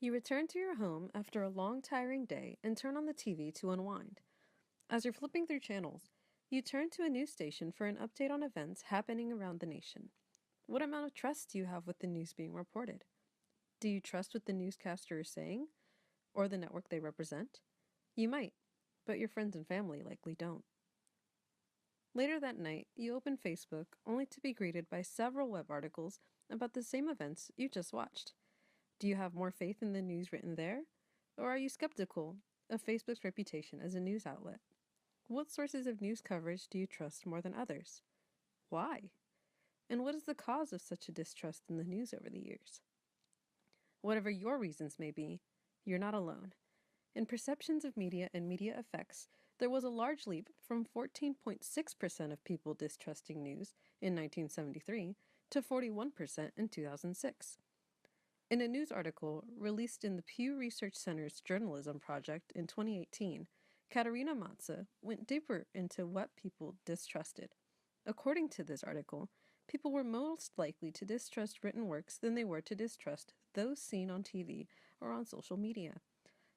You return to your home after a long, tiring day and turn on the TV to unwind. As you're flipping through channels, you turn to a news station for an update on events happening around the nation. What amount of trust do you have with the news being reported? Do you trust what the newscaster is saying, or the network they represent? You might, but your friends and family likely don't. Later that night, you open Facebook only to be greeted by several web articles about the same events you just watched. Do you have more faith in the news written there? Or are you skeptical of Facebook's reputation as a news outlet? What sources of news coverage do you trust more than others? Why? And what is the cause of such a distrust in the news over the years? Whatever your reasons may be, you're not alone. In perceptions of media and media effects, there was a large leap from 14.6% of people distrusting news in 1973 to 41% in 2006. In a news article released in the Pew Research Center's Journalism Project in 2018, Katerina Matza went deeper into what people distrusted. According to this article, people were most likely to distrust written works than they were to distrust those seen on TV or on social media.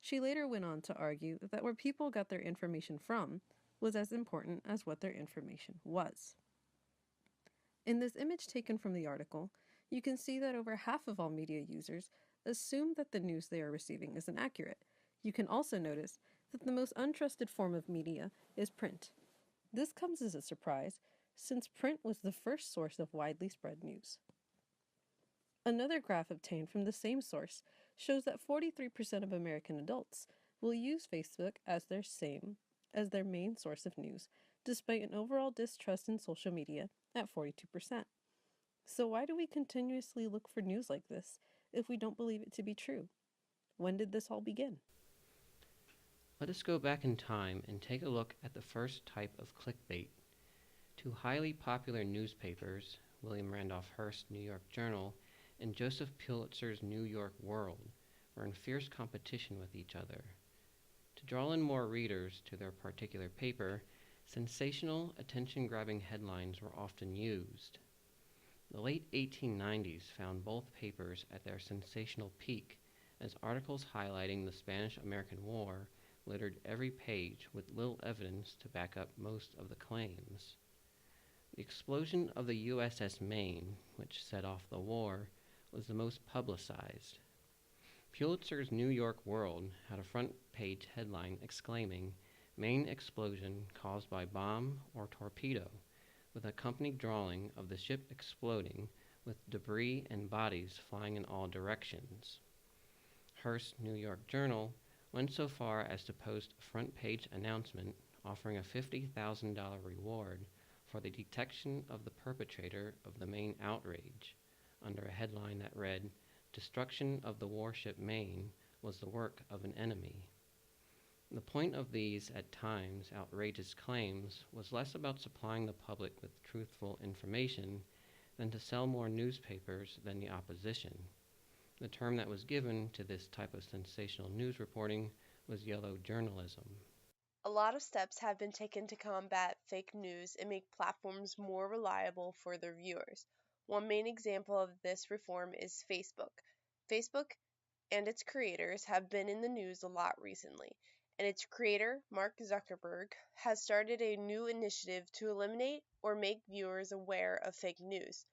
She later went on to argue that where people got their information from was as important as what their information was. In this image taken from the article, you can see that over half of all media users assume that the news they are receiving is inaccurate. You can also notice that the most untrusted form of media is print. This comes as a surprise, since print was the first source of widely spread news. Another graph obtained from the same source shows that 43% of American adults will use Facebook as their main source of news, despite an overall distrust in social media at 42%. So why do we continuously look for news like this if we don't believe it to be true? When did this all begin? Let us go back in time and take a look at the first type of clickbait. Two highly popular newspapers, William Randolph Hearst's New York Journal and Joseph Pulitzer's New York World, were in fierce competition with each other. To draw in more readers to their particular paper, sensational, attention-grabbing headlines were often used. The late 1890s found both papers at their sensational peak, as articles highlighting the Spanish-American War littered every page with little evidence to back up most of the claims. The explosion of the USS Maine, which set off the war, was the most publicized. Pulitzer's New York World had a front-page headline exclaiming, "Maine explosion caused by bomb or torpedo," with accompanied drawing of the ship exploding with debris and bodies flying in all directions. Hearst's New York Journal went so far as to post a front-page announcement offering a $50,000 reward for the detection of the perpetrator of the Maine outrage, under a headline that read, "Destruction of the warship Maine was the work of an enemy." The point of these, at times, outrageous claims was less about supplying the public with truthful information than to sell more newspapers than the opposition. The term that was given to this type of sensational news reporting was yellow journalism. A lot of steps have been taken to combat fake news and make platforms more reliable for their viewers. One main example of this reform is Facebook. Facebook and its creators have been in the news a lot recently, and its creator, Mark Zuckerberg, has started a new initiative to eliminate or make viewers aware of fake news.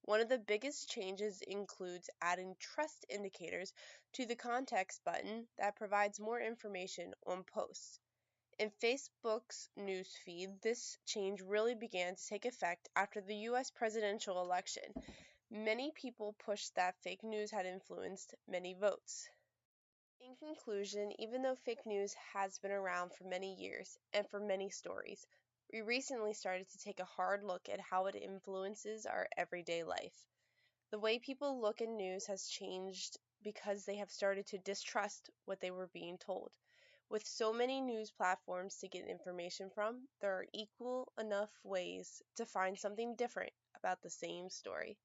One of the biggest changes includes adding trust indicators to the context button that provides more information on posts. In Facebook's news feed, this change really began to take effect after the US presidential election. Many people pushed that fake news had influenced many votes. In conclusion, even though fake news has been around for many years and for many stories, we recently started to take a hard look at how it influences our everyday life. The way people look at news has changed because they have started to distrust what they were being told. With so many news platforms to get information from, there are equal enough ways to find something different about the same story.